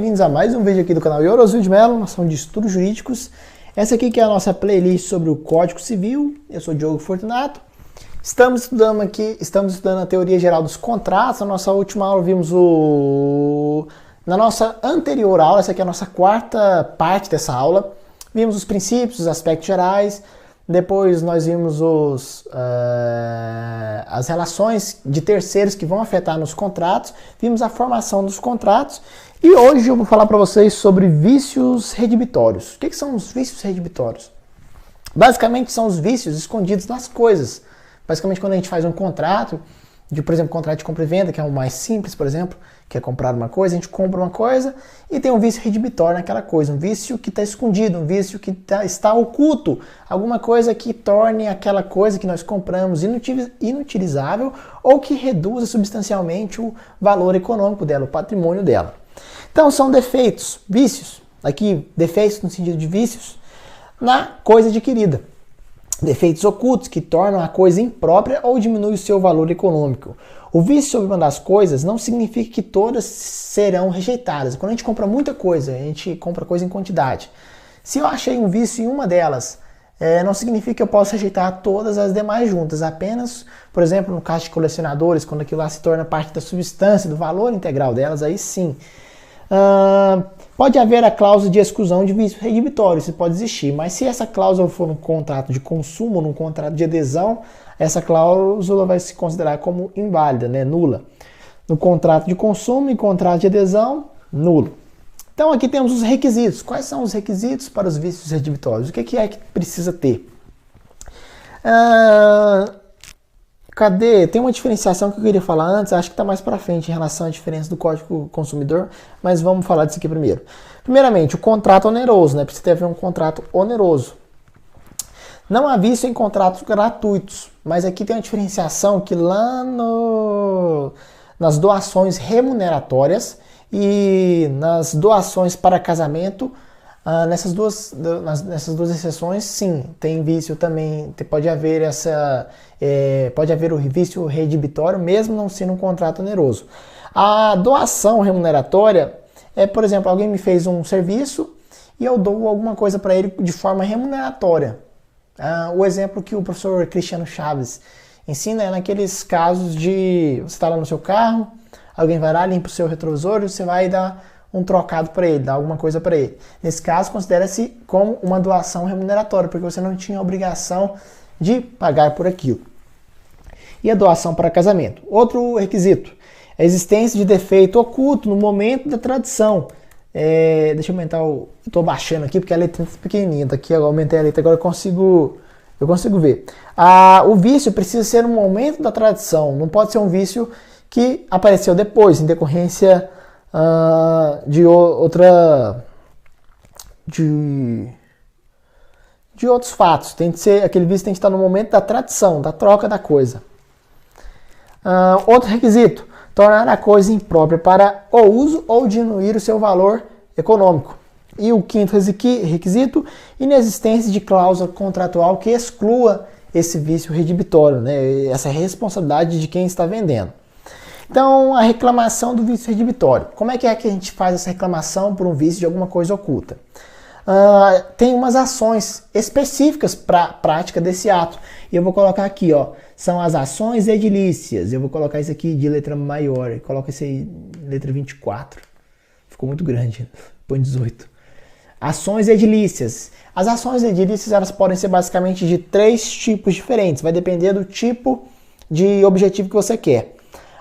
bem-vindos a mais um vídeo aqui do canal Yorosui de Mello, nação de estudos jurídicos. Essa aqui que é a nossa playlist sobre o Código Civil. Eu sou Diogo Fortunato. Estamos estudando a teoria geral dos contratos. Na nossa última aula vimos na nossa anterior aula, essa aqui é a nossa quarta parte dessa aula, vimos os princípios, os aspectos gerais. Depois nós vimos as relações de terceiros que vão afetar nos contratos, vimos a formação dos contratos e hoje eu vou falar para vocês sobre vícios redibitórios. O que são os vícios redibitórios? Basicamente são os vícios escondidos nas coisas. Basicamente quando a gente faz um contrato, por exemplo, contrato de compra e venda, que é o mais simples, por exemplo, que é comprar uma coisa, a gente compra uma coisa e tem um vício redibitório naquela coisa, um vício que está escondido, um vício que está oculto, alguma coisa que torne aquela coisa que nós compramos inutilizável ou que reduza substancialmente o valor econômico dela, o patrimônio dela. Então são defeitos, vícios, aqui defeitos no sentido de vícios, na coisa adquirida. Defeitos ocultos que tornam a coisa imprópria ou diminuem o seu valor econômico. O vício sobre uma das coisas não significa que todas serão rejeitadas. Quando a gente compra muita coisa, a gente compra coisa em quantidade. Se eu achei um vício em uma delas, não significa que eu possa rejeitar todas as demais juntas. Apenas, por exemplo, no caso de colecionadores, quando aquilo lá se torna parte da substância, do valor integral delas, aí sim. Pode haver a cláusula de exclusão de vício redibitório, isso pode existir, mas se essa cláusula for num contrato de consumo, num contrato de adesão, essa cláusula vai se considerar como inválida, né, nula. No contrato de consumo e contrato de adesão, nulo. Então aqui temos os requisitos. Quais são os requisitos para os vícios redibitórios? O que é que precisa ter? Tem uma diferenciação que eu queria falar antes, acho que está mais para frente em relação à diferença do Código Consumidor, mas vamos falar disso aqui primeiro. Primeiramente, o contrato oneroso, né? Precisa haver um contrato oneroso. Não há vício em contratos gratuitos, mas aqui tem uma diferenciação que lá nas doações remuneratórias e nas doações para casamento, nessas duas exceções, sim, tem vício também, pode haver o vício redibitório, mesmo não sendo um contrato oneroso. A doação remuneratória por exemplo, alguém me fez um serviço e eu dou alguma coisa para ele de forma remuneratória. O exemplo que o professor Cristiano Chaves ensina é naqueles casos de você está lá no seu carro, alguém vai lá, limpa o seu retrovisor e você vai dar um trocado para ele, dar alguma coisa para ele. Nesse caso, considera-se como uma doação remuneratória, porque você não tinha a obrigação de pagar por aquilo. E a doação para casamento. Outro requisito, a existência de defeito oculto no momento da tradição. Deixa eu aumentar estou baixando aqui porque a letra é pequenininha, daqui eu aumentei a letra, agora eu consigo ver. O vício precisa ser no momento da tradição, não pode ser um vício que apareceu depois, em decorrência de outros fatos. Aquele vício tem que estar no momento da tradição, da troca da coisa. Outro requisito, tornar a coisa imprópria para o uso ou diminuir o seu valor econômico. E o quinto requisito, inexistência de cláusula contratual que exclua esse vício redibitório, né? Essa responsabilidade de quem está vendendo. Então, a reclamação do vício redibitório. Como é que a gente faz essa reclamação por um vício de alguma coisa oculta? Tem umas ações específicas para a prática desse ato. E eu vou colocar aqui, ó, são as ações edilícias. Eu vou colocar isso aqui de letra maior. Coloca isso aí, letra 24. Ficou muito grande. Põe 18. Ações edilícias. As ações edilícias elas podem ser basicamente de 3 tipos diferentes. Vai depender do tipo de objetivo que você quer.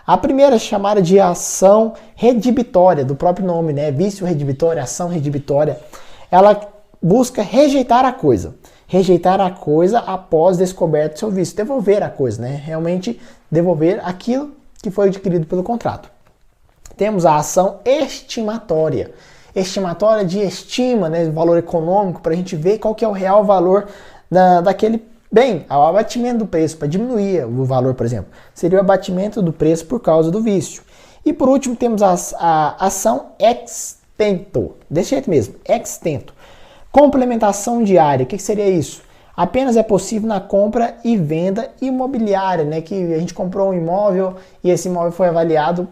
A primeira é chamada de ação redibitória, do próprio nome, né? Vício redibitório, ação redibitória. Ela busca rejeitar a coisa. Rejeitar a coisa após descoberto o seu vício. Devolver a coisa, né? Realmente devolver aquilo que foi adquirido pelo contrato. Temos a ação estimatória. Estimatória de estima, né? Valor econômico, para a gente ver qual que é o real valor daquele bem. O abatimento do preço, para diminuir o valor, por exemplo, seria o abatimento do preço por causa do vício. E por último temos a ação extento. Desse jeito mesmo, extento. Complementação diária, o que seria isso? Apenas é possível na compra e venda imobiliária, né? Que a gente comprou um imóvel e esse imóvel foi avaliado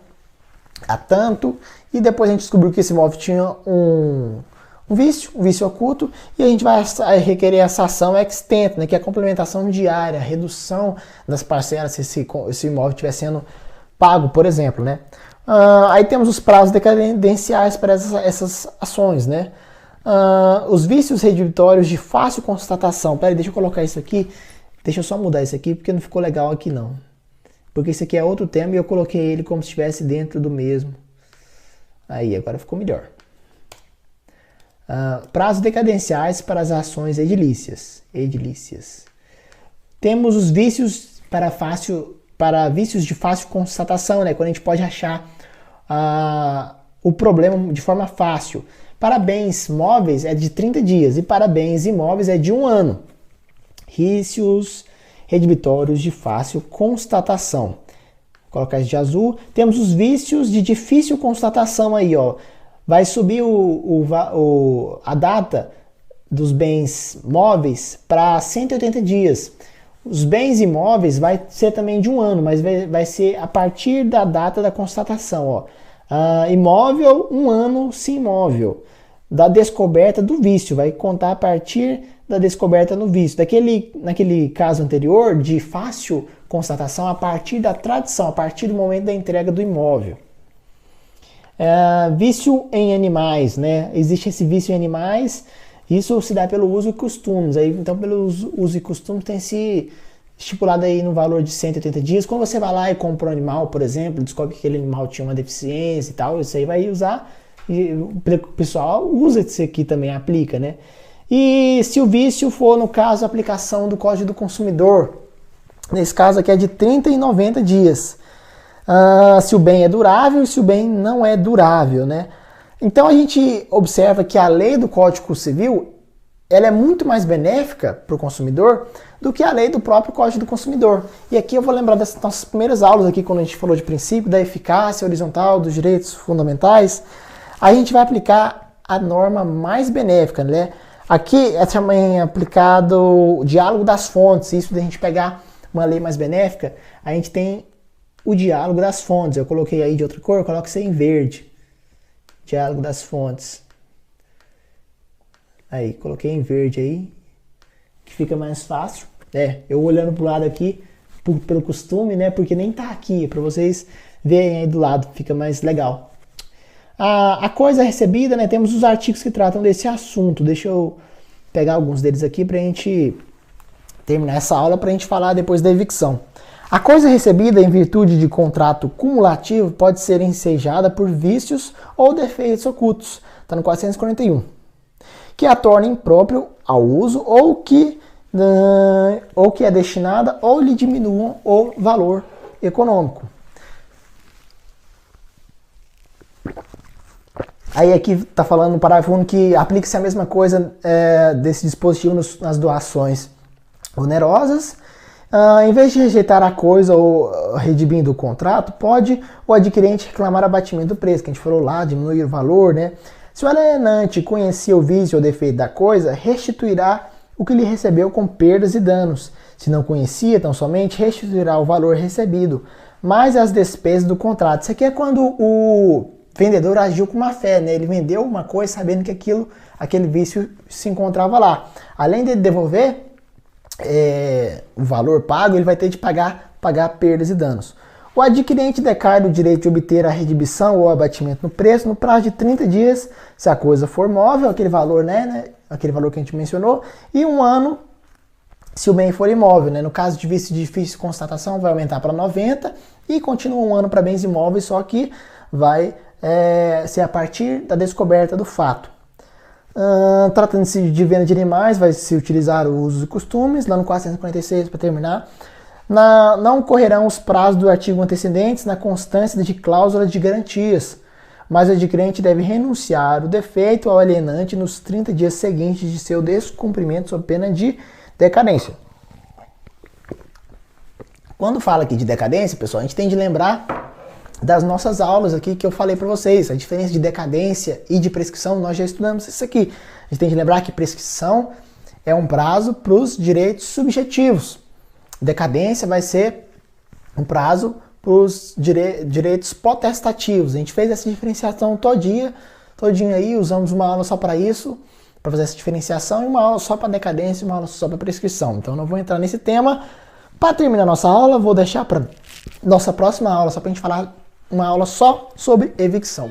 a tanto, e depois a gente descobriu que esse imóvel tinha um vício oculto, e a gente vai requerer essa ação extenta, né, que é a complementação diária, a redução das parcelas se esse imóvel estiver sendo pago, por exemplo, né. Aí temos os prazos decadenciais para essas ações, né. Os vícios redibitórios de fácil constatação. Peraí, deixa eu colocar isso aqui, deixa eu só mudar isso aqui, porque não ficou legal aqui não. Porque esse aqui é outro tema e eu coloquei ele como se estivesse dentro do mesmo. Aí, agora ficou melhor. Prazos decadenciais para as ações edilícias. Temos os vícios para vícios de fácil constatação, né? Quando a gente pode achar o problema de forma fácil. Para bens móveis é de 30 dias e para bens imóveis é de 1 ano. Vícios redibitórios de fácil constatação. Vou colocar isso de azul. Temos os vícios de difícil constatação aí, ó. Vai subir a data dos bens móveis para 180 dias. Os bens imóveis vai ser também de 1 ano, mas vai ser a partir da data da constatação, ó. Imóvel, 1 ano, sim, imóvel. Da descoberta do vício, vai contar a partir da descoberta no vício. Naquele caso anterior, de fácil constatação, a partir da tradição, a partir do momento da entrega do imóvel. Vício em animais, né? Existe esse vício em animais, isso se dá pelo uso e costumes. Aí, então, pelo uso e costumes tem se estipulado aí no valor de 180 dias. Quando você vai lá e compra um animal, por exemplo, descobre que aquele animal tinha uma deficiência e tal, isso aí vai usar, e o pessoal usa isso aqui também, aplica, né? E se o vício for, no caso, a aplicação do Código do Consumidor, nesse caso aqui é de 30 e 90 dias. Se o bem é durável e se o bem não é durável, né? Então a gente observa que a lei do Código Civil ela é muito mais benéfica para o consumidor do que a lei do próprio Código do Consumidor. E aqui eu vou lembrar dessas nossas primeiras aulas aqui, quando a gente falou de princípio da eficácia horizontal dos direitos fundamentais. A gente vai aplicar a norma mais benéfica, né? Aqui é também aplicado o diálogo das fontes. Isso da gente pegar uma lei mais benéfica, a gente tem o diálogo das fontes. Eu coloquei aí de outra cor, eu coloco isso aí em verde. Diálogo das fontes. Aí, coloquei em verde aí, que fica mais fácil. Eu olhando pro lado aqui, pelo costume, né? Porque nem tá aqui, para vocês verem aí do lado, fica mais legal. A coisa recebida, né? Temos os artigos que tratam desse assunto. Deixa eu pegar alguns deles aqui pra gente terminar essa aula, pra gente falar depois da evicção. A coisa recebida em virtude de contrato cumulativo pode ser ensejada por vícios ou defeitos ocultos. Está no 441. Que a torna impróprio ao uso ou que é destinada ou lhe diminuam o valor econômico. Aí aqui está falando no parágrafo 1 que aplica-se a mesma coisa desse dispositivo nas doações onerosas. Em vez de rejeitar a coisa ou redimindo o contrato, pode o adquirente reclamar abatimento do preço, que a gente falou lá, diminuir o valor, né? Se o alienante conhecia o vício ou defeito da coisa, restituirá o que lhe recebeu com perdas e danos. Se não conhecia, tão somente restituirá o valor recebido, mais as despesas do contrato. Isso aqui é quando o vendedor agiu com má fé, né? Ele vendeu uma coisa sabendo que aquele vício se encontrava lá. Além de devolver o valor pago, ele vai ter de pagar perdas e danos. O adquirente decai do direito de obter a redibição ou abatimento no preço no prazo de 30 dias, se a coisa for móvel, aquele valor, né, aquele valor que a gente mencionou, e 1 ano se o bem for imóvel, né? No caso de vício de difícil constatação, vai aumentar para 90 e continua 1 ano para bens imóveis, só que vai ser a partir da descoberta do fato. Tratando-se de venda de animais, vai se utilizar os usos e costumes, lá no 446 para terminar. Não correrão os prazos do artigo antecedentes na constância de cláusula de garantias, mas o adquirente deve renunciar o defeito ao alienante nos 30 dias seguintes de seu descumprimento sob pena de decadência. Quando fala aqui de decadência, pessoal, a gente tem de lembrar das nossas aulas aqui que eu falei para vocês. A diferença de decadência e de prescrição, nós já estudamos isso aqui. A gente tem de lembrar que prescrição é um prazo para os direitos subjetivos. Decadência vai ser um prazo os direitos potestativos. A gente fez essa diferenciação todinho aí, usamos uma aula só para isso, para fazer essa diferenciação, e uma aula só para decadência e uma aula só para prescrição. Então não vou entrar nesse tema. Para terminar a nossa aula, vou deixar para nossa próxima aula, só para a gente falar uma aula só sobre evicção.